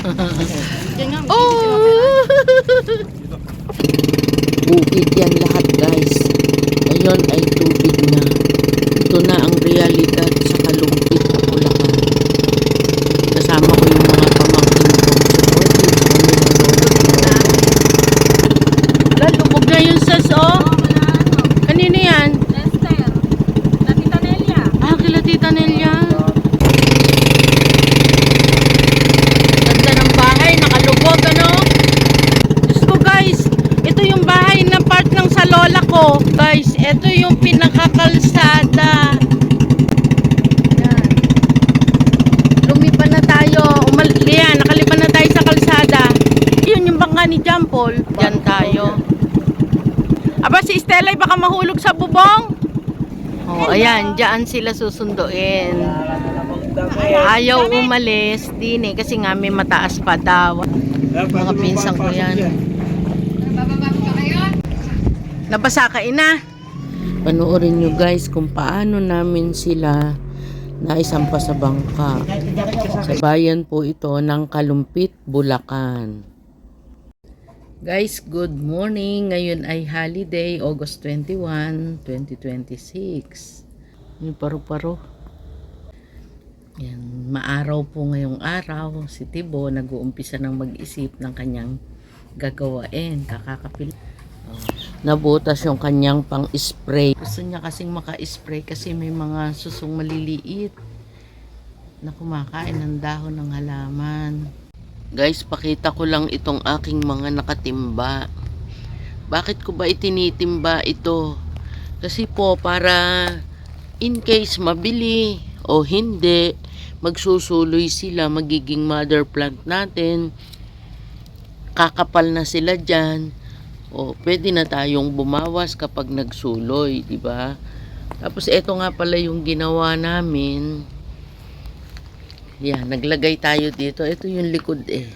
Oh! Bukid yan lahat, guys. Ngayon ay tubig na. Ito na ang realidad sa kalumpit na Bulacan. Kasama ko yung mga pamangkin kong supportive sa kanilang lola. Lubog na yun, sas, oh. Kanino yan? Lester. La Tita Nelia. Ah, kila Tita Nelia. Ganda ng bahay, nakalubog, ano? Diyos ko, guys. Ito yung bahay na part ng sa lola ko. Guys, ito yung pinakakalsada. Yan. Lumipan na tayo. Yan, nakalipan na tayo sa kalsada. Yun yung bangka ni John Paul. Diyan tayo. Aba, si Stella baka mahulog sa bubong. Oh, ayan, diyan sila susunduin. Ayaw umalis din eh, kasi nga may mataas pa daw. Mga pinsang ko yan. Nabasa ka, ina. Panoorin nyo, guys, kung paano namin sila naisampa sa bangka. Sa bayan po ito ng Kalumpit, Bulacan. Guys, good morning. Ngayon ay holiday, August 21, 2026. May paru-paro. Yan, maaraw po ngayong araw. Si Tibo nag-uumpisa ng mag-isip ng kanyang gagawain. Kakakapil. Oh. Nabutas yung kanyang pang-spray. Gusto niya kasing maka-spray kasi may mga susong maliliit na kumakain ng dahon ng halaman. Guys, pakita ko lang itong aking mga nakatimba. Bakit ko ba itinitimba ito? Kasi po para in case mabili o hindi, magsusuloy sila, magiging mother plant natin. Kakapal na sila dyan. O pwede na tayong bumawas kapag nagsuloy, di ba? Tapos ito nga pala yung ginawa namin. Yan, naglagay tayo dito. Ito yung likod eh.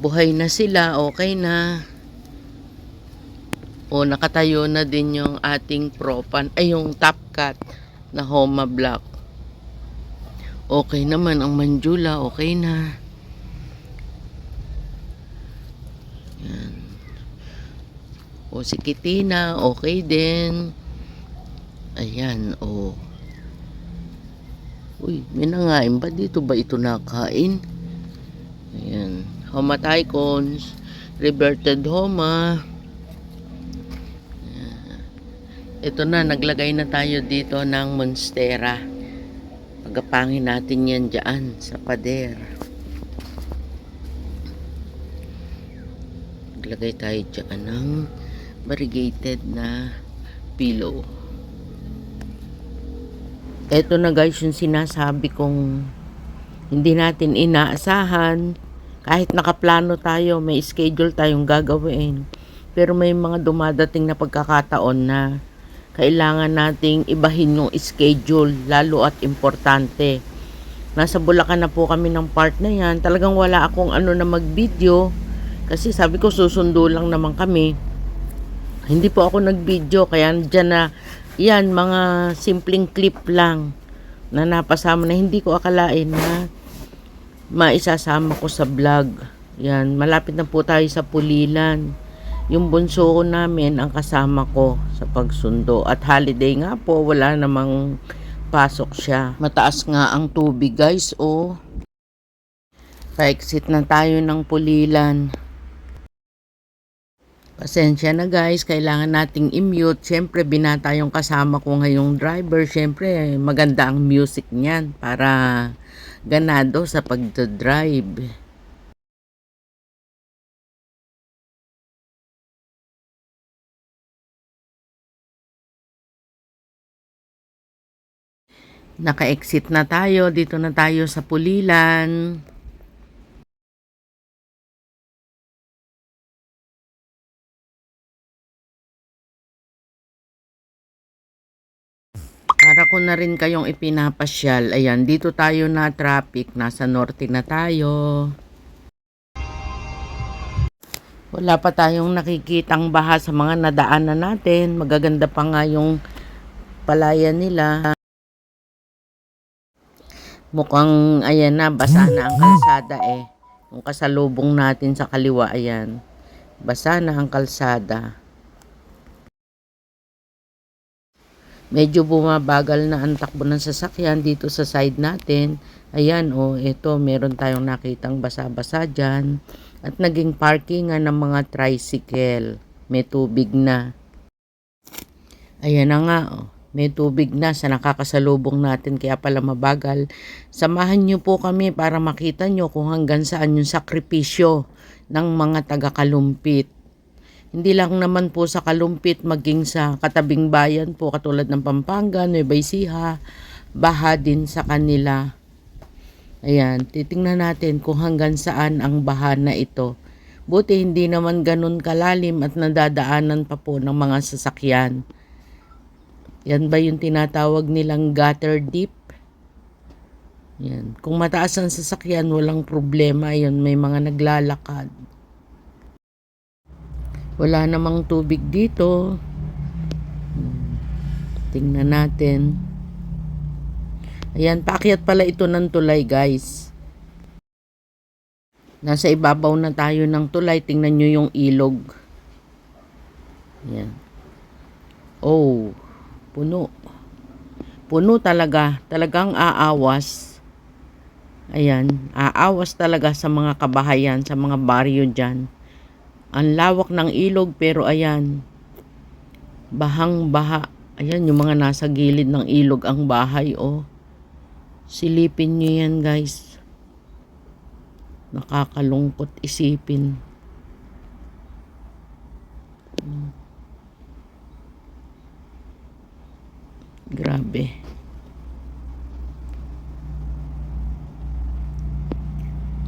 Buhay na sila, okay na. O nakatayo na din yung ating propan, ay yung top cut na Homa block. Okay naman ang Manjula, okay na. Yan. O si Kitina, okay din. Ayan, o. Uy, may nangain ba dito ba ito nakain? Ayan. Homa tycons, reverted Homa. Ayan. Ito na, naglagay na tayo dito ng monstera. Pagapangin natin yan dyan sa pader. Naglagay tayo dyan ng variegated na pillow. Eto na guys yung sinasabi kong hindi natin inaasahan. Kahit nakaplano tayo, may schedule tayong gagawin. Pero may mga dumadating na pagkakataon na kailangan nating ibahin yung schedule, lalo at importante. Nasa Bulacan na po kami ng part na yan. Talagang wala akong ano na mag-video. Kasi sabi ko susundo lang naman kami. Hindi po ako nag-video. Kaya dyan na yan, mga simpleng clip lang na napasama na hindi ko akalain na maisasama ko sa vlog. Yan, malapit na po tayo sa Pulilan. Yung bunso ko namin ang kasama ko sa pagsundo. At holiday nga po, wala namang pasok siya. Mataas nga ang tubig guys, oh. Pa-exit na tayo ng Pulilan. Pasensya na guys, kailangan nating i-mute. Siyempre, binata yung kasama ko ngayong driver. Siyempre, maganda ang music niyan para ganado sa pagdadrive. Naka-exit na tayo. Dito na tayo sa Pulilan. Para ko na rin kayong ipinapasyal. Ayan, dito tayo na traffic. Nasa norte na tayo. Wala pa tayong nakikitang baha sa mga nadaanan natin. Magaganda pa nga yung palayan nila. Mukhang ayan na, basa na ang kalsada eh. Yung kasalubong natin sa kaliwa, ayan. Basa na ang kalsada. Medyo bumabagal na ang takbo ng sasakyan dito sa side natin. Ayan, ito, meron tayong nakitang basa-basa dyan. At naging parkingan ng mga tricycle. May tubig na. Ayan na nga, may tubig na sa nakakasalubong natin, kaya pala mabagal. Samahan nyo po kami para makita nyo kung hanggang saan yung sakripisyo ng mga taga-Kalumpit. Hindi lang naman po sa Kalumpit, maging sa katabing bayan po katulad ng Pampanga, Nueva Ecija, baha din sa kanila. Ayan, titingnan natin kung hanggang saan ang baha na ito. Buti hindi naman ganun kalalim at nadadaanan pa po ng mga sasakyan. Yan ba yung tinatawag nilang gutter deep? Yan. Kung mataas ang sasakyan, walang problema yun. May mga naglalakad. Wala namang tubig dito. Tingnan natin. Ayan, paakyat pala ito ng tulay, guys. Nasa ibabaw na tayo ng tulay. Tingnan nyo yung ilog. Ayan. Oh, puno. Puno talaga. Talagang aawas. Ayan, aawas talaga sa mga kabahayan, sa mga baryo dyan. Ang lawak ng ilog, pero ayan, bahang-baha. Ayan, yung mga nasa gilid ng ilog ang bahay, Silipin nyo yan, guys. Nakakalungkot isipin. Grabe.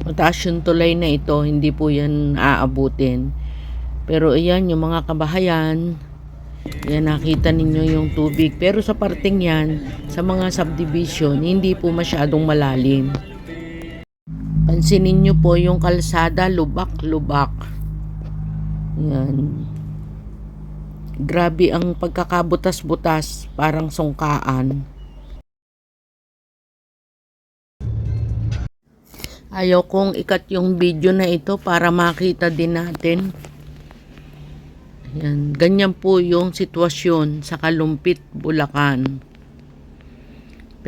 Mataas yung tulay na ito, hindi po yan aabutin. Pero ayan, yung mga kabahayan, yan, nakita ninyo yung tubig. Pero sa parting yan, sa mga subdivision, hindi po masyadong malalim. Pansinin nyo po yung kalsada, lubak-lubak. Yan. Grabe ang pagkakabutas-butas, parang sungkaan. Ayaw kong ikat yung video na ito para makita din natin. Ayan, ganyan po yung sitwasyon sa Kalumpit, Bulacan.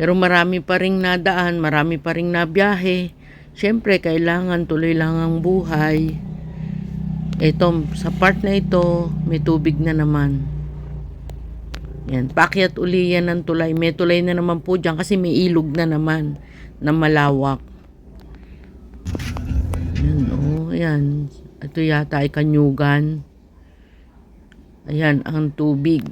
Pero marami pa ring nadaan, marami pa ring nabiyahe. Siyempre, kailangan tuloy lang ang buhay. Ito, sa part na ito, may tubig na naman. Yan, paakyat uli yan ng tulay. May tulay na naman po dyan kasi may ilog na naman na malawak. Ayan. Ito yata ay Kanyugan. Ayan, ang tubig.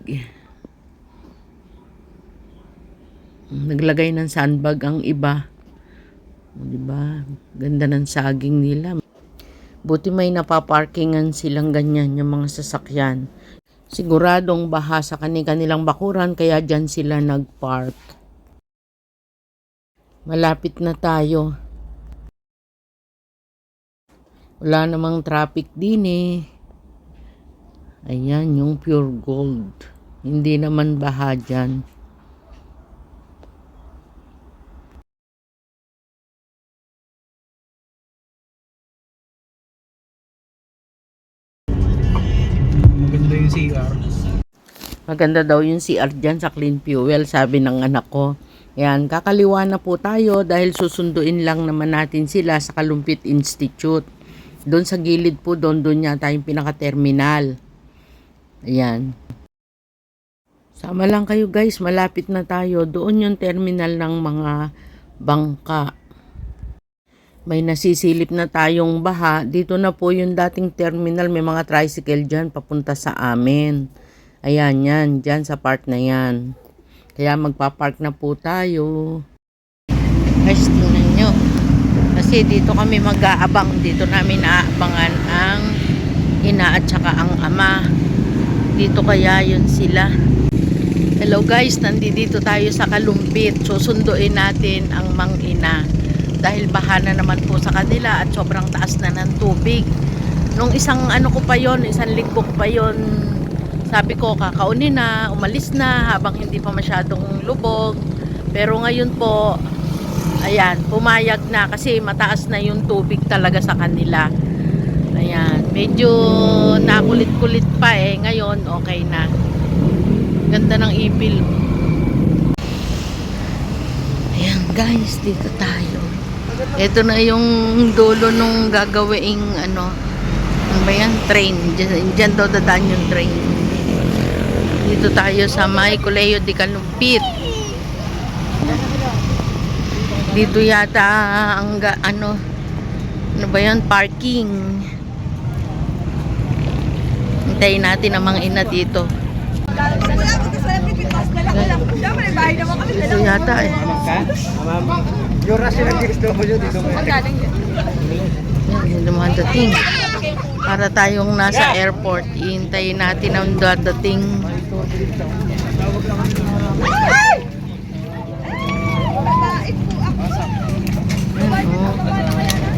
Naglagay ng sandbag ang iba. Diba? Ganda ng saging nila. Buti may napaparkingan silang ganyan, yung mga sasakyan. Siguradong baha sa kanilang bakuran, kaya dyan sila nagpark. Malapit na tayo. Wala namang traffic din eh. Ayan, yung pure gold. Hindi naman baha dyan. Maganda yung CR. Maganda daw yung CR dyan sa Clean Fuel, sabi ng anak ko. Ayan, kakaliwa na po tayo dahil susunduin lang naman natin sila sa Kalumpit Institute. Doon sa gilid po, doon yata yung pinaka-terminal. Ayan. Sama lang kayo guys, malapit na tayo. Doon yung terminal ng mga bangka. May nasisilip na tayong baha. Dito na po yung dating terminal. May mga tricycle dyan papunta sa amin. Ayan yan, dyan sa part na yan. Kaya magpapark na po tayo. Guys, tingnan nyo. Kasi dito kami mag-aabang. Dito namin aabangan ang ina at saka ang ama. Dito kaya yun sila. Hello guys, nandito tayo sa Kalumpit. Susunduin natin ang mang-ina. Dahil baha na naman po sa kanila at sobrang taas na ng tubig. Nung isang isang linggo ko pa yon, sabi ko kakaunin na, umalis na habang hindi pa masyadong lubog. Pero ngayon po, Ayan, pumayag na kasi mataas na yung tubig talaga sa kanila. Ayan, medyo nakulit-kulit pa eh. Ngayon, okay na. Ganda ng ipil. Ayan guys, dito tayo. Ito na yung dulo nung gagawing ano ba yan? Train. Diyan daw dadaan yung train. Dito tayo sa may Colegio de Calumpit. Dito yata ang ano ba yan? Parking. Hintayin natin ang mga ina dito. Dito yata eh. Yung rush ng DSW dito. Magaling yun. Yan, yung dumadating. Para tayong nasa airport, ihintayin natin ang dadating.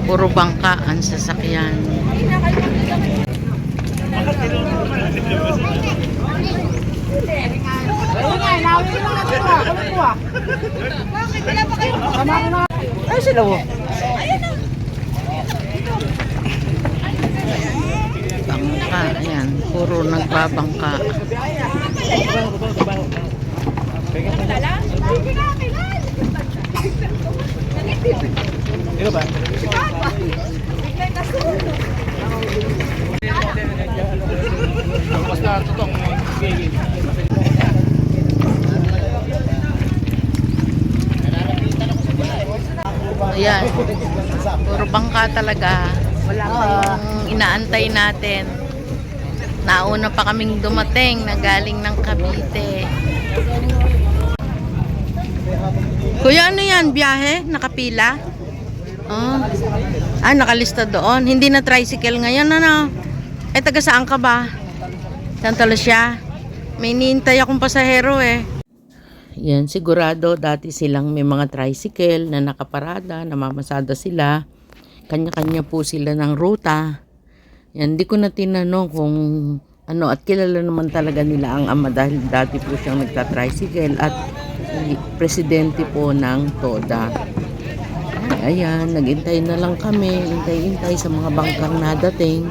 Puro bangka ang sasakyan. Ay, sila mo. Bangka, ayan, puro nagbabangka. Dito ba? Basta tutong. Ayan, puro bangka talaga. Wala pa yung inaantay natin. Nauna pa kaming dumating na galing ng Cavite. Kuya, ano yan? Biyahe? Nakapila? Oh. Nakalista doon. Hindi na tricycle ngayon, ano? Taga saan ka ba? Santa Lucia? May iniintay akong pasahero eh. Yan, sigurado dati silang may mga tricycle na nakaparada, namamasada sila. Kanya-kanya po sila ng ruta. Yan, di ko na tinanong kung ano, at kilala naman talaga nila ang ama dahil dati po siyang nagta-tricycle at presidente po ng TODA. Ayan, naghintay na lang kami, hintay-hintay sa mga bangkang nadating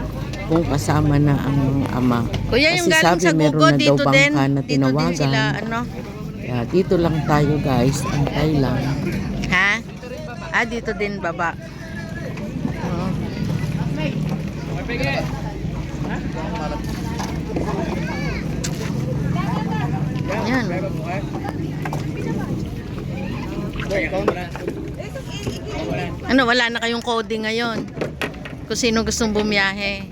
kung kasama na ang mga ama. Kuya, yung galing sa Gugo, dito din. Dito din sila, ano? Kaya dito lang tayo guys, antay lang. Ha? Dito din baba. Oo. Yan. Ano, wala na kayong coding ngayon? Kung sino gustong bumiyahe.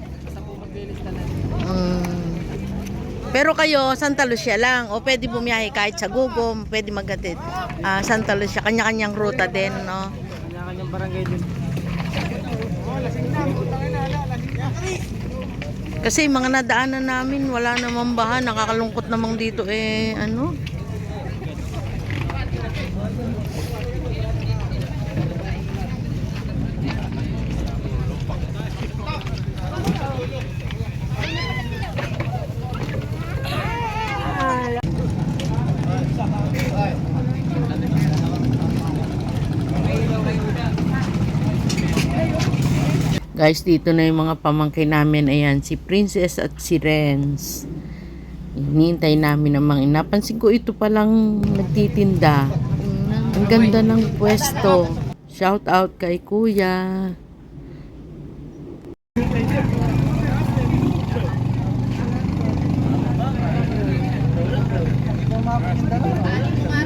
Pero kayo, Santa Lucia lang. O pwede bumiyahe kahit sa Gugom, pwede maghatid. Santa Lucia, kanya-kanyang ruta din, no? Kanya-kanyang barangay din. Kasi mga nadaanan namin, wala namang baha. Nakakalungkot namang dito eh, ano? Guys, dito na yung mga pamangkin namin. Ayan, si Princess at si Renz. Hinihintay namin ang mga inapansin ko, ito palang nagtitinda. Ang ganda ng pwesto. Shout out kay Kuya.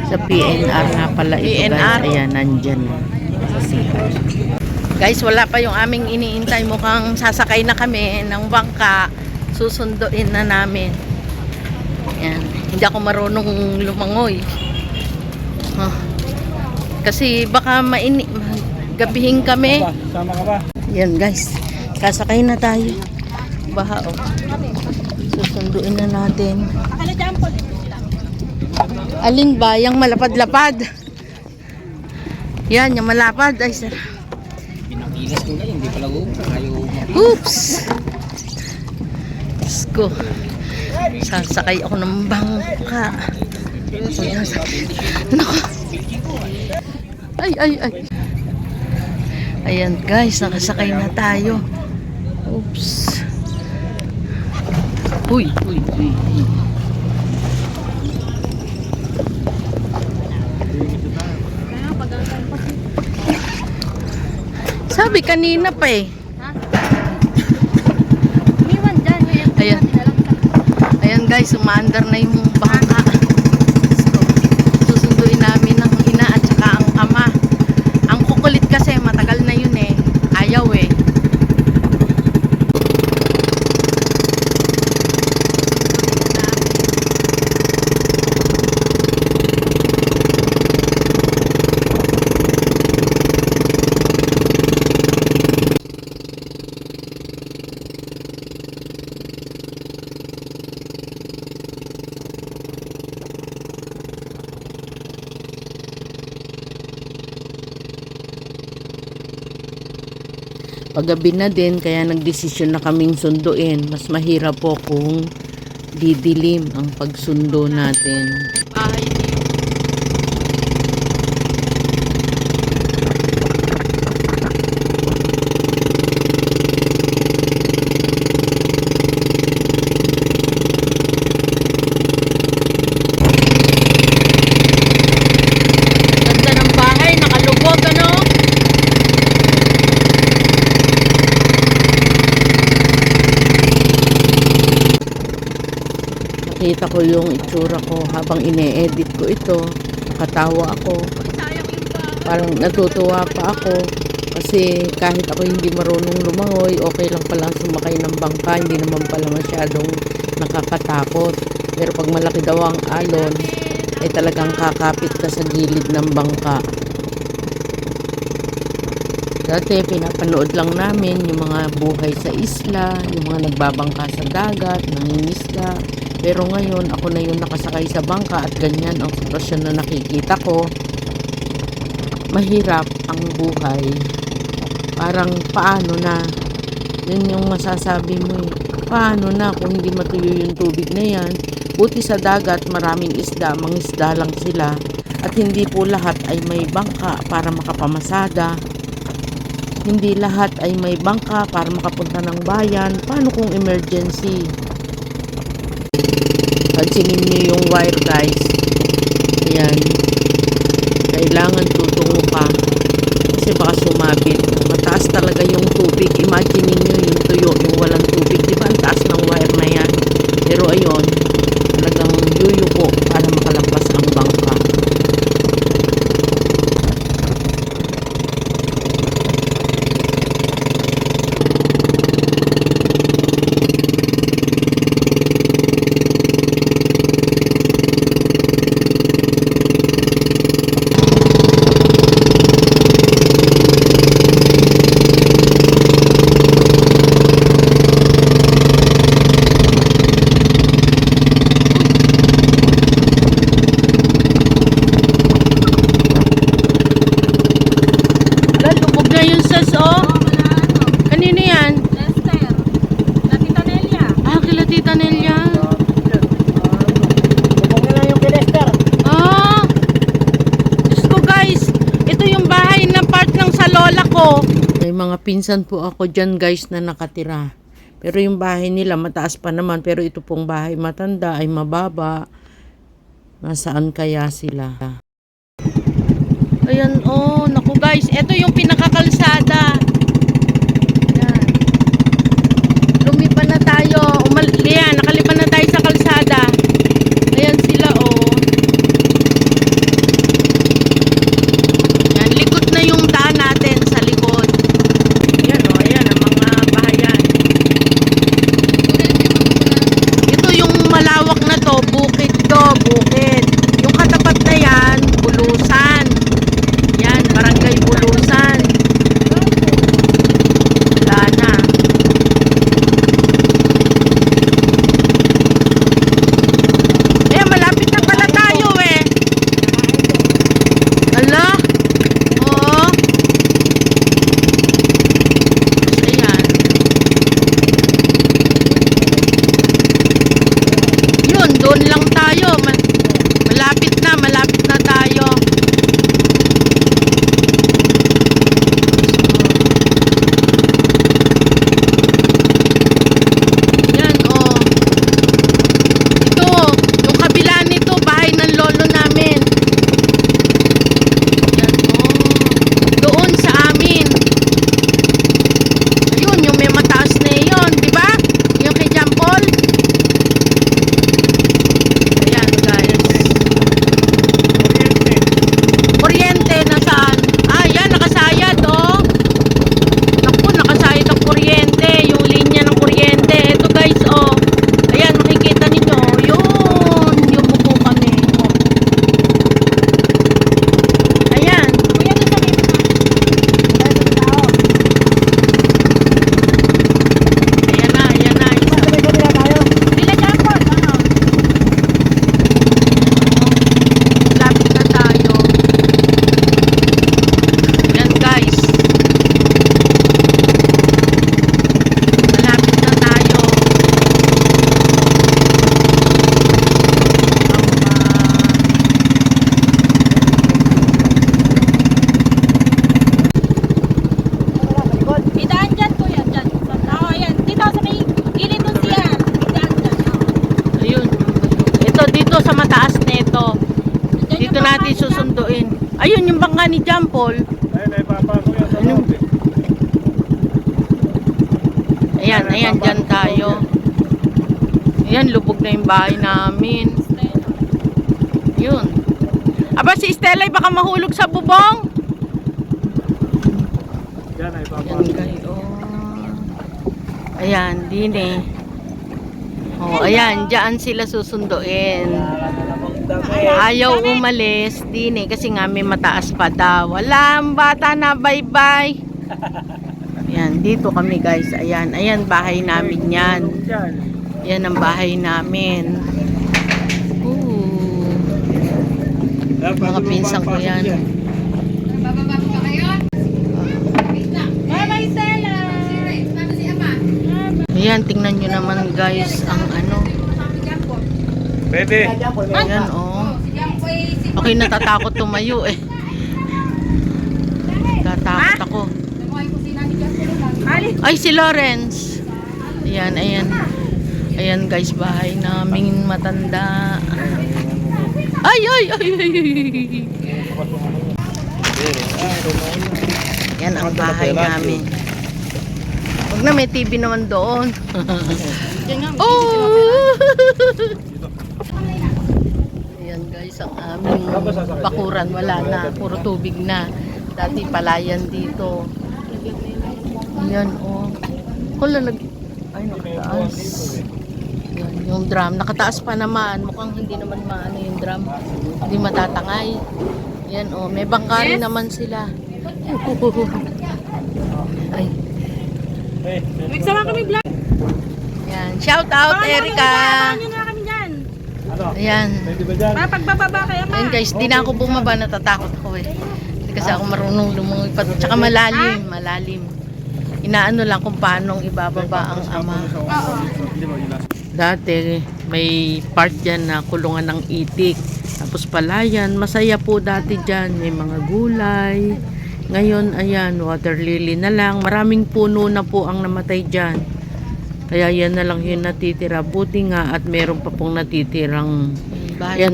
Sa PNR nga pala ito guys. Ayan, nandyan na. Guys, wala pa yung aming iniintay. Mukhang sasakay na kami ng bangka. Susunduin na namin. Yan. Hindi ako marunong lumangoy. Kasi baka gabihin kami. Sama ka ba? Yan guys. Sasakay na tayo. Baha oh. Susunduin na natin. Alin ba? Yung malapad-lapad. Yan, yung malapad. Ay, sir. Pinakilas ko na yun, hindi pala Oops! Diyos ko. Sasakay ako ng bangka. Naku. Ay, ay, ay. Ayan guys, nakasakay na tayo. Oops. Uy, uy, uy. Kaya pag-angkan pa. Sabi kanina pa eh. Ha? Umiwan dyan. Ayan. Ayan guys, umaandar na yung bangka. So, susunduin namin ang ina at saka ang ama. Ang kukulit kasi, matagal na yun eh. Ayaw eh. Paggabi na din, kaya nagdesisyon na kaming sunduin. Mas mahirap po kung didilim ang pagsundo natin. Bahay dito. Ganda ng bahay, nakalubog ano? Nakita ko yung itsura ko habang ine-edit ko ito. Nakatawa ako. Sayang yung ba? Parang natutuwa pa ako. Kasi kahit ako hindi marunong lumangoy, okay lang palang sumakay ng bangka. Hindi naman pala masyadong nakakatakot. Pero pag malaki daw ang alon, ay talagang kakapit ka sa gilid ng bangka. Dati pinapanood lang namin yung mga buhay sa isla, yung mga nagbabangka sa dagat, nangingisda. Pero ngayon, ako na yung nakasakay sa bangka at ganyan ang sitwasyon na nakikita ko. Mahirap ang buhay. Parang paano na? Yun yung masasabi mo eh. Paano na kung hindi matuyo yung tubig na yan? Buti sa dagat, maraming isda, mangisda lang sila. At hindi po lahat ay may bangka para makapamasada. Hindi lahat ay may bangka para makapunta ng bayan. Paano kung emergency? Pansinin niyo yung wire guys. Ayan. Kailangan tutungo ka. Kasi baka sumabit. Mataas talaga yung tubig. Imagine niyo yung tuyo, yung walang tubig. Diba ang taas ng wire na yan? Pero ayun, talagang yuyuko para makalampas ang bangka. Lubog na yung sas, oh. Kanino yan? Lester. Tita Nelia. Ah, kila Tita Nelia. Bubong na lang yung kilester. Ah! Diyos ko guys, ito yung bahay na part ng sa lola ko. May mga pinsan po ako dyan guys na nakatira. Pero yung bahay nila mataas pa naman. Pero ito pong bahay matanda ay mababa. Nasaan kaya sila? Ayan, oh, naku guys, ito yung pinakakalsada. Ayan. Lumipan na tayo. Ayan, nakalipan na tayo sa kalsada. Ayan sila, oh. Ayan, likod na yung daan natin sa likod. Ayan, oh, ayan, ang mga bahayan. Ito yung malawak na to, bukid to, bukid. Yung katapat na yan, Bulusan. Yan, barangay Bulusan. hindi susunduin. Ayun yung bangka ni John Paul. Ayun, ay papa ko yan. Ano? Ayan, dyan tayo. Ayan, lubog na yung bahay namin. Yun. Aba, si Stella, baka mahulog sa bubong. Yan ay papa. Ayan, kayo. Ayan, din eh. Oh, ayan, dyan sila susunduin. Ayaw umalis, din eh, kasi nga may mataas pa daw. Wala, ang bata na, bye-bye. Ayan, dito kami guys. Ayan, bahay namin yan. Yan ang bahay namin. Ooh. Mga pinsan ko yan. Bababa ko pa kayo? Bye-bye, Stella! Ayan, tingnan nyo naman guys ang ano. Pwede. Ayan, oh. Ako'y natatakot tumayo eh. Natatakot ako. Ay, si Lawrence. Ayan. Ayan guys, bahay naming matanda. Ay. Yan ang bahay namin. Huwag na, may TV naman doon. Oh! Ayan guys, ang aming bakuran. Wala na, puro tubig na. Dati palayan dito. Ayan, oh. Ay, nakataas. Yan, yung drum. Nakataas pa naman. Mukhang hindi naman maano yung drum. Hindi matatangay. Yan, oh. May bangkari naman sila. Ay. Nagsama kami vlog. Yan. Shout out, Erica. Samahan nyo na kami dyan. Ano? Ayan. Pwede ba dyan? Para pagbababa kayo, ma. Ayan guys, di na ako bumaba. Natatakot ako eh. Hindi kasi ako marunong lumulipad. Tsaka malalim. Inaano lang kung paano ibababa ang ama. Dati may part dyan na kulungan ng itik. Tapos palayan, masaya po dati dyan. May mga gulay. Ngayon, ayan, water lily na lang. Maraming puno na po ang namatay dyan. Kaya yan na lang yung natitira. Buti nga at meron pa pong natitirang.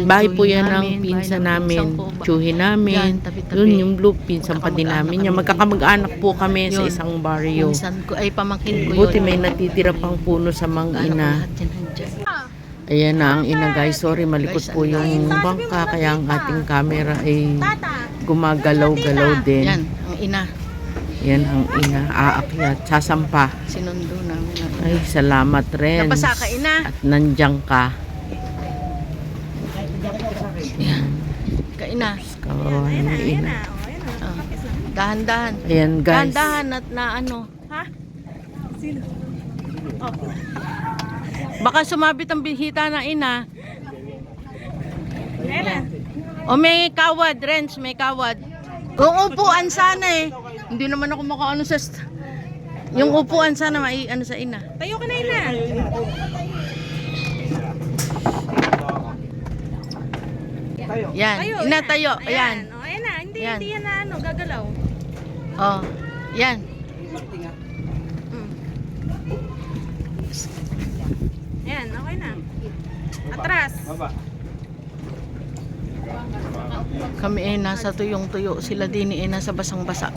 Bahay po yan ng pinsan namin. Tsuhin namin. Yun yung blue, pinsan pa din namin. Yan, magkakamag-anak po kami sa isang baryo. Pamangkin ko Buti may natitira pang puno sa Mangina. Ayan na ang ina guys. Sorry, malikot po yung bangka. Kaya ang ating camera ay gumagalaw-galaw din. Yan, ang ina. Yan ang ina. Aakyat. Sasampa. Sinundo namin. Ay, salamat rin. Napasa ka, ina. At nandiyan ka. Yan. Kaina. Kawawa ng ina. Dahan-dahan. Ayan guys. Dahan-dahan at na ano. Ha? Sino? Oh. Baka sumabit ang bihita ng ina. Ayan. O may kawad, Renz, may kawad. Yung upuan sana eh. Hindi naman ako makaano sa... Yung upuan sana may ano sa ina. Tayo ka na, ina. Yan, ina tayo. Ayan. Oh, ayan na. Hindi Yan. yan na ano, gagalaw. Oh, yan. Ayan, okay na. Atras. Kami eh nasa tuyong-tuyo. Sila din eh nasa basang-basa.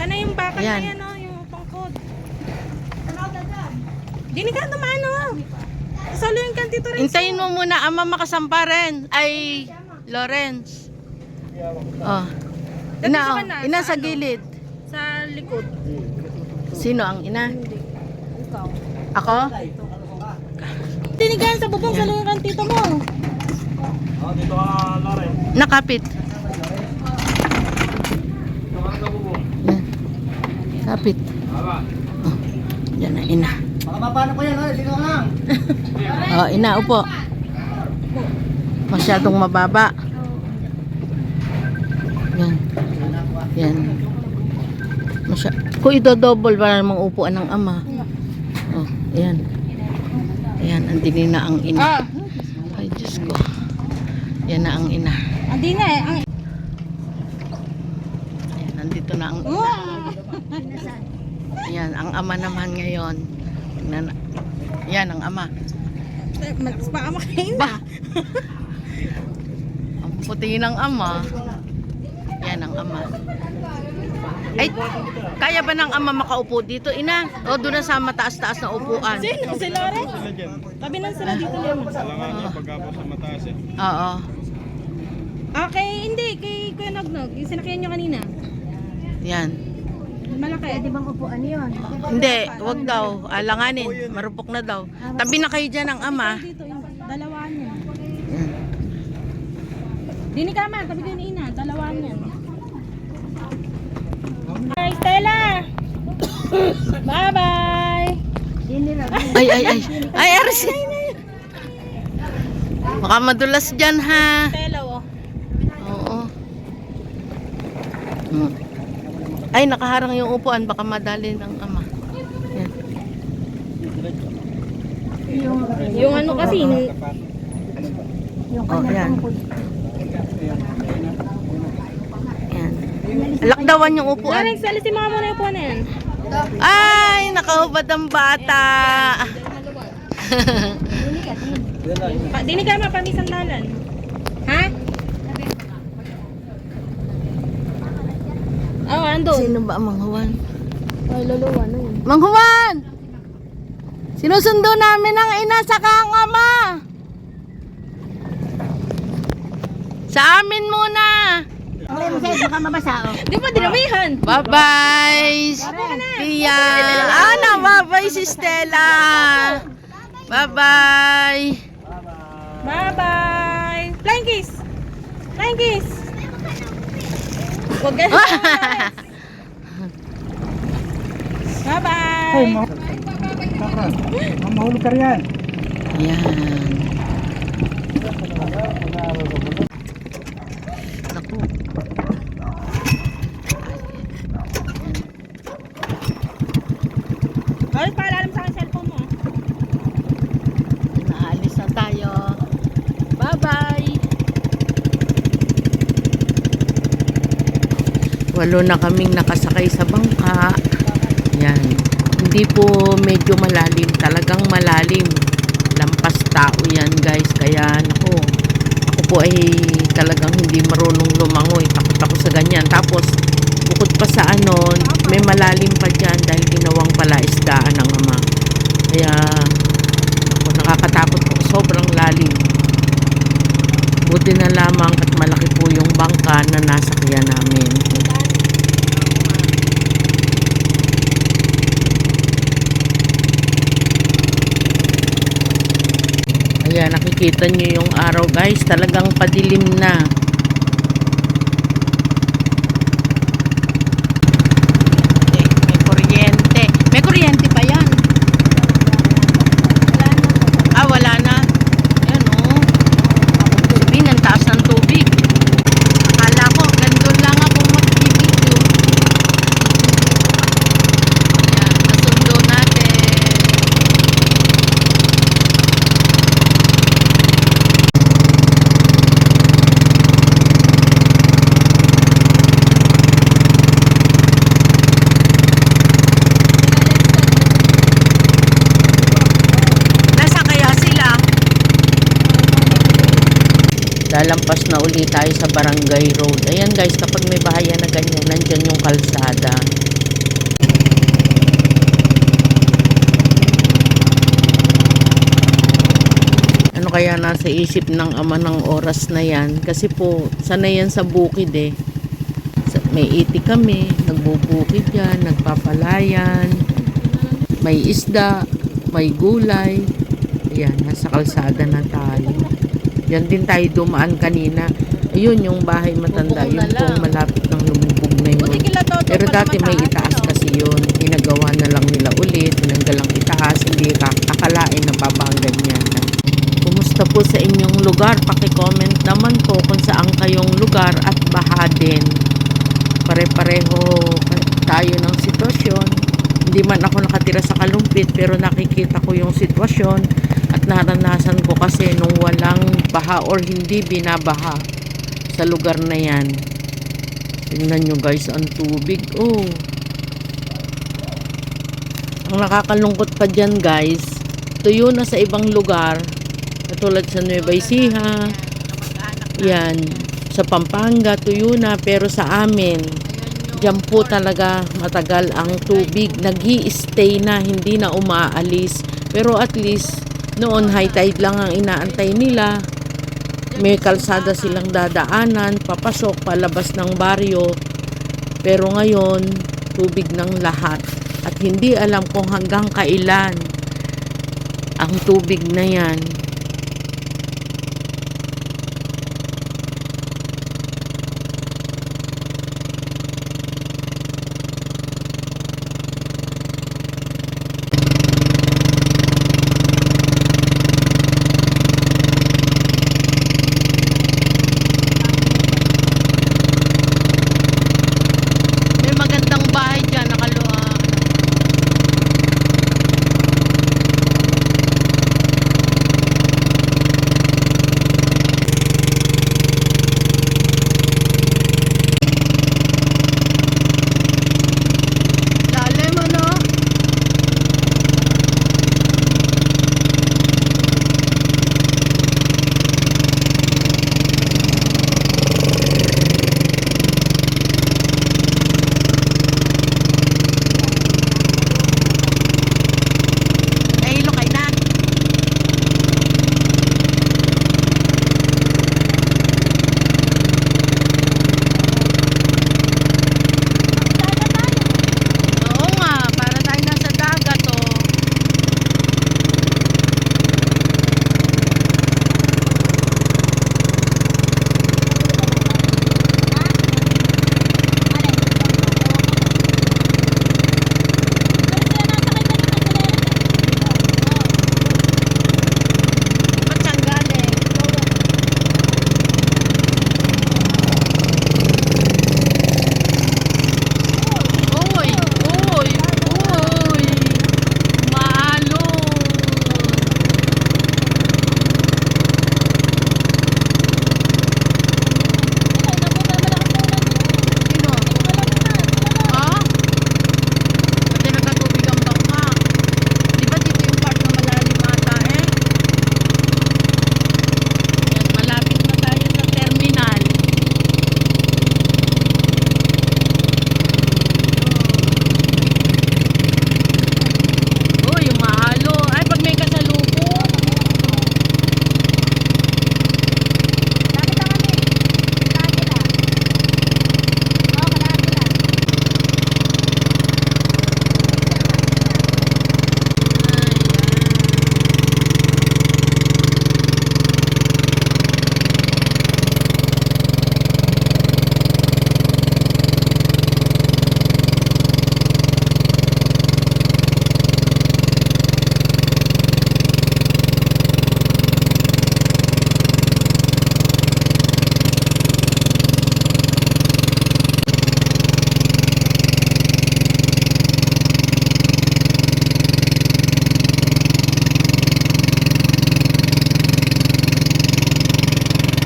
Kana yung bakal Ayan. na yan, oh, yung pangkod. Dini ka tumano. Salo yung kantito rin. Hintayin mo muna ama makasampa rin. Ay, Lawrence. Oh. Ina, oh. Ina sa gilid. Sa likod. Sino ang ina? Ikaw. Ako? Tinigan sa bubong, salo yung kantito mo. Dito ka, Lore. Nakapit. Yan. Kapit. Oh. Yan na, ina. Baka mapano ko yan, dito ka lang. Oh, ina, upo. Masyadong mababa. Yan. Yan. Kung ito-double para namang upuan ng ama. Oh, ayan. Ayan, andini na ang ina. Ay, Diyos ko. Yan na ang ina. Andi na eh. Ayan, nandito na ang ina. Ayan, ang ama naman ngayon. Tingnan na. Yan, ang ama. Baka makain Ba? Ang puti ng ama. Yan ang ama. Ay, kaya ba ng ama makaupo dito, ina? O doon na sa mataas-taas na upuan? Sino? Si Lore? Tabi na sila dito naman. Alangan niya pagkapos sa mataas eh. Oo. Okay, hindi. Kay Kuya Nognog. Yung sinakyan nyo kanina. Yan. Malaki. Di bang upuan yun? Hindi, wag daw. Alanganin. Marupok na daw. Tabi na kayo dyan ng ama. Dito yung dalawaan yan. Dini ka man. Tabi ko yung ina. Dalawaan yan. Bye, Stella! Bye-bye! Ay, ay, ay. Ay, Arsi. Baka madulas dyan, ha? Stella, oh. Oo. Mm. Ay, nakaharang yung upuan. Baka madali ng ama. Yan. Yung ano kasi, Oh, yan. Yan. Lakdawan yung upuan. Alex, alisin mo muna yung upuan na yan. Ay, nakahubad ang bata. Dini ka ma, pamisandalan. Ha? Oh, andun. Sino ba ang manghuwan? Ay, luluwa na yun. Manghuwan! Sinusundo namin ang ina sa ang ama. Sa amin muna. Di ba dinamihan? Bye-bye. Tia. Ana, bye-bye si Stella. Bye-bye. Bye-bye. Flying kiss. Flying kiss. Huwag ganun. Bye-bye. Mahulog ka riyan. Yan. Naku. Ay, paalalam sa akin cellphone mo. Naalis na tayo. Bye-bye. Walo na kaming nakasakay sa bangka. Yan. Hindi po medyo malalim. Talagang malalim. Lampas tao yan, guys. Kaya, naku. Ako po ay talagang hindi marunong lumangoy. Takot ako sa ganyan. Tapos, bukod pa sa ano, may malalim pa dyan dahil ginawang palaisdaan ng ama. Kaya, ako, nakakatakot po. Sobrang lalim. Buti na lamang at malaki po yung bangka na nasakyan namin. Ayan, nakikita nyo yung araw, guys. Talagang padilim na. May kuryente. May kuryente pa yan. Ah, wala na. Ayan, oh. Sabihin, ang taas ng tubig. Akala ko, gandun lang ako mag-video. Ayan, nasundo natin. Nasa kaya sila? Lalampas na uli tayo sa Barangay Road. Ayan, guys, kapag may bahayan na ganyan, nandyan yung kalsada. Ano kaya nasa isip ng ama ng oras na yan? Kasi po, sanay yan sa bukid eh. May iti kami, nagbubukid yan, nagpapalayan, may isda, may gulay. Ayan, nasa kalsada na tayo. Yan din tayo dumaan kanina. Ayun, yung bahay matanda, yun pong malapit ng lumubog na yun. Pero dati may itaas kasi yun. Ginagawa na lang nila ulit, tinanggal ang itaas, hindi akalain na babanggan yan. Kumusta po sa inyong lugar? Paki-comment naman po kung saan kayong lugar at baha din. Pare-pareho tayo ng sitwasyon. Hindi man ako nakatira sa Kalumpit pero nakikita ko yung sitwasyon at naranasan ko kasi nung walang baha or hindi binabaha sa lugar na yan. Tingnan nyo, guys, ang tubig. Oh. Ang nakakalungkot pa dyan, guys, tuyo na sa ibang lugar katulad sa Nueva Ecija. Yan. Sa Pampanga, tuyo na, pero sa amin, diyan po talaga matagal ang tubig. Nag-i-stay na, hindi na umaalis. Pero at least, noon high tide lang ang inaantay nila. May kalsada silang dadaanan, papasok, palabas ng baryo. Pero ngayon, tubig ng lahat. At hindi alam kung hanggang kailan ang tubig na yan. May magandang bahay dyan, nakaluha. Lalim ano? Nahilo kayo na. Oo nga, para tayo nasa dagat oh. Ba't siyang galing? Uy, uy, uy. Malo. Sino? Ha? Pati nagkatubig ang bangka. Di ba dito yung part na malalim ata eh? Yan, malapit na tayo sa terminal. Uy, mahalo. Ay, pag may kasalubong.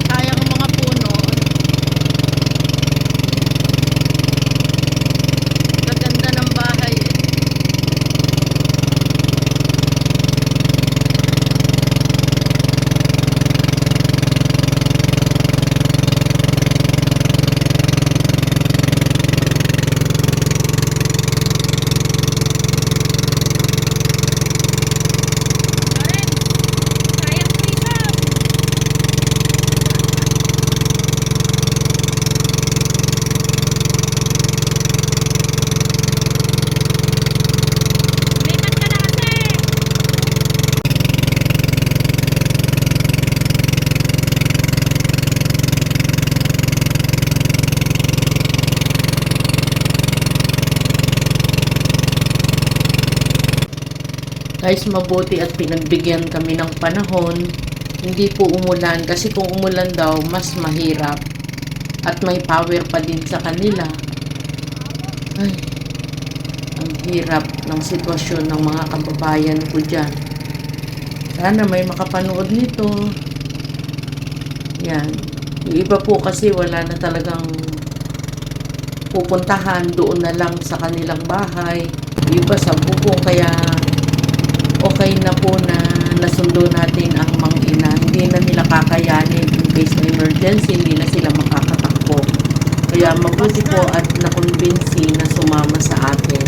Sayang ang mga puno. Gaganda ng bahay eh. Sayang po isa. Lipat ka na kasi. Guys, mabuti at pinagbigyan kami ng panahon. Hindi po umulan kasi kung umulan daw, mas mahirap. At may power pa din sa kanila. Ay, ang hirap ng sitwasyon ng mga kababayan ko dyan. Sana may makapanood nito. Yan. Yung iba po kasi wala na talagang pupuntahan, doon na lang sa kanilang bahay. Yung iba sa bubong, kaya okay na po na nasundo natin ang mga ina. Hindi na nila kakayanin in case of emergency, hindi na sila Kaya mabuti po at nakumbinsi na sumama sa atin.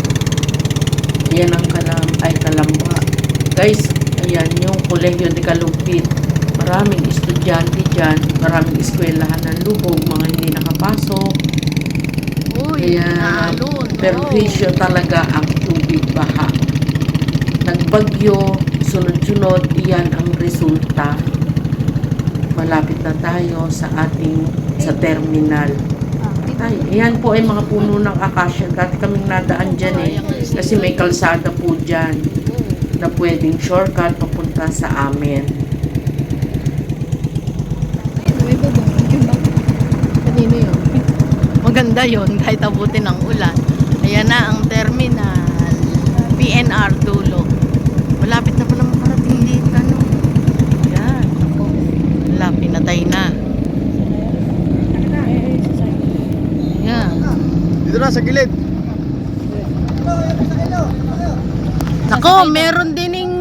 Ayan ang kalamba. Guys, ayan yung Kolehiyo de Kalumpit. Maraming estudyante dyan, maraming eskwelahan ng lubog, mga hindi nakapasok. Kaya perwisyo talaga ang tubig baha. Nagbagyo, sunod-sunod, iyan ang resulta. Malapit na tayo sa terminal. Ay, ayan po ay mga puno ng akasya. Dati kaming nadaan dyan kasi may kalsada po dyan na pwedeng shortcut papunta sa amin. May bubong. Yun ba? Kanino yun? Maganda yun kahit abutin ng ulan. Ayan na ang terminal. PNR dulo. Malapit na pala makarating dito. Ano? Ayan. Wala, pinatay na. Ayan. Dito na sa gilid. Nako, meron dining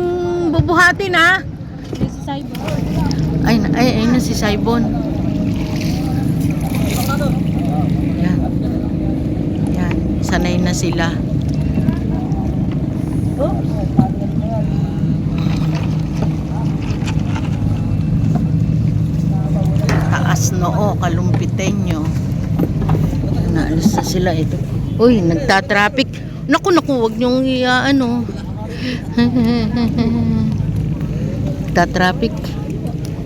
bubuhatin ha. Ay na si Saibon. Yan. Yan, sanay na sila. Taas noo, Kalumpitenyo. Naalis na sila ito. Uy, nagta-traffic. Naku, wag niyong ano. Nagta-traffic.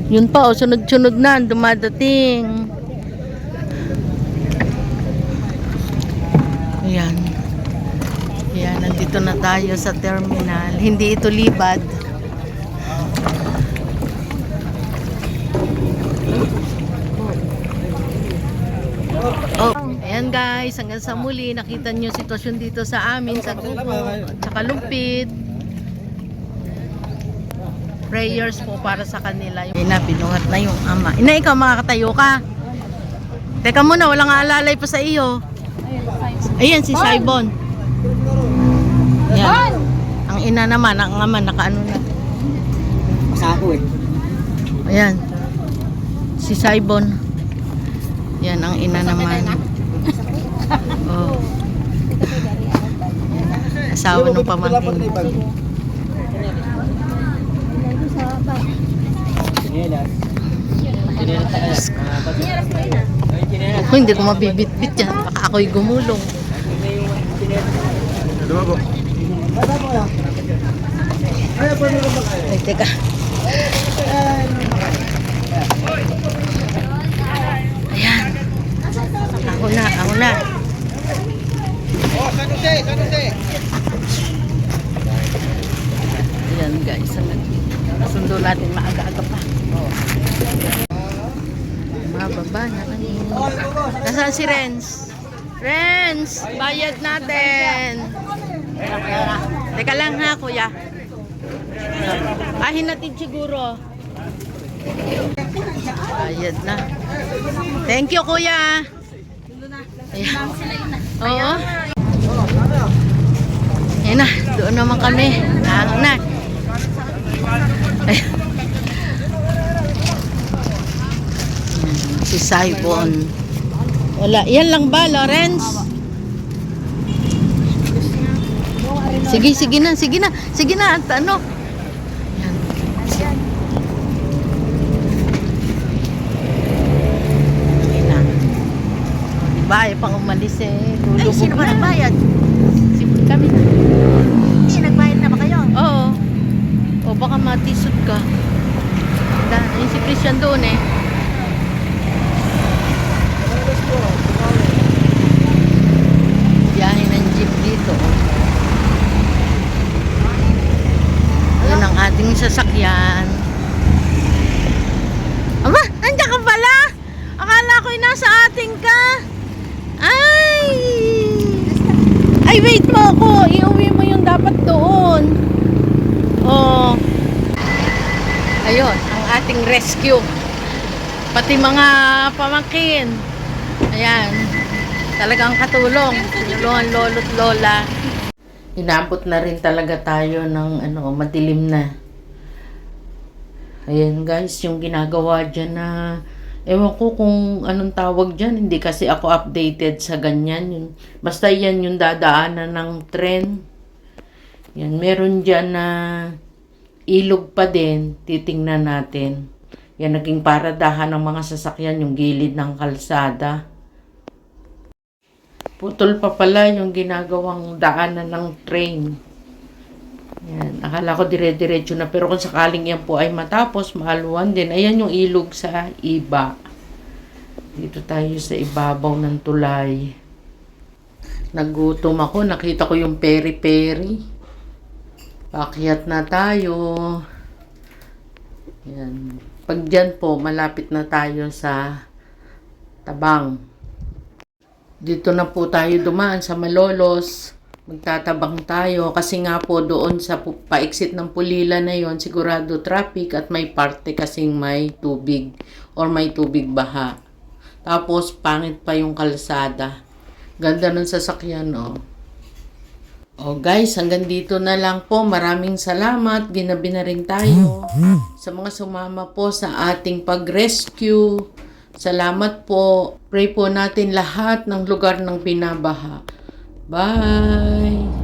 Yun pa, sunod-sunod na, dumadating. Ayan. Ayan, nandito na tayo sa terminal. Hindi ito libad. Oh, ayan guys, hanggang sa muli, nakita nyo sitwasyon dito sa amin, sa Gubo, at sa Kalumpit. Prayers po para sa kanila. Ina, binuhat na yung ama. Ina, ikaw makakatayo ka. Teka muna, walang aalalay pa sa iyo. Ayan, si Saibon. Ayan. Ang ina naman, ang ama, nakaano na. Masako eh. Ayan. Si Saibon. Yan, ang ina naman. Oh. Asawa ng pamangkin. Ako, hindi ko mabibit-bit yan. Baka ako'y gumulong. Lumabo. Ay, teka. Ayan. Ako na. Oh, Sanusi. Ayan guys, nasundo natin maaga-aga pa. Mababa na kanina. Nasaan si Renz? Renz, bayad natin. Teka lang ha, kuya. Hinatid siguro. Bayad na. Thank you, kuya. Ayan. Oo. Ayan na, doon naman kami. Na. Ayan. Si Saibon. Wala. Yan lang ba, Lawrence? Sige na. At ano? Yan. Ayan na. Diba, pang umalis Ay, sino ba nagbayad? Kami na. Hindi, nagbayad na ba kayo? Oo. O baka matisod ka. Yung si Christian doon Biyahe ng jeep dito. Yun ang ating sasakyan. Aba, nandiyan ka pala? Akala ko'y nasa ating ka. Ay, wait mo ako. Iuwi mo yung dapat doon. Oh. Ayun, ang ating rescue. Pati mga pamangkin. Ayan. Talagang katulong. Tulungan lolo't lola. Inabot na rin talaga tayo ng madilim na. Ayan guys, yung ginagawa dyan na Ewan ko kung anong tawag dyan. Hindi kasi ako updated sa ganyan. Yun. Basta yan yung dadaanan ng tren. Yan, meron dyan na ilog pa din. Titingnan natin. Yan, naging paradahan ng mga sasakyan, yung gilid ng kalsada. Putol pa pala yung ginagawang daanan ng train. Yan, akala ko dire-diretso na, pero kung sakaling yan po ay matapos, mahaluan din. Ayan yung ilog sa iba. Dito tayo sa ibabaw ng tulay. Nagutom ako, nakita ko yung peri-peri. Paakyat na tayo. Yan. Pag dyan po, malapit na tayo sa Tabang. Dito na po tayo dumaan sa Malolos. Magtatabang tayo kasi nga po doon sa pa-exit ng Pulila na yon, sigurado traffic at may parte kasing may tubig or may tubig baha. Tapos pangit pa yung kalsada. Ganda ng sasakyan, oh. Oh guys, hanggang dito na lang po. Maraming salamat. Ginabi na rin tayo sa mga sumama po sa ating pag-rescue. Salamat po. Pray po natin lahat ng lugar ng binabaha. Bye!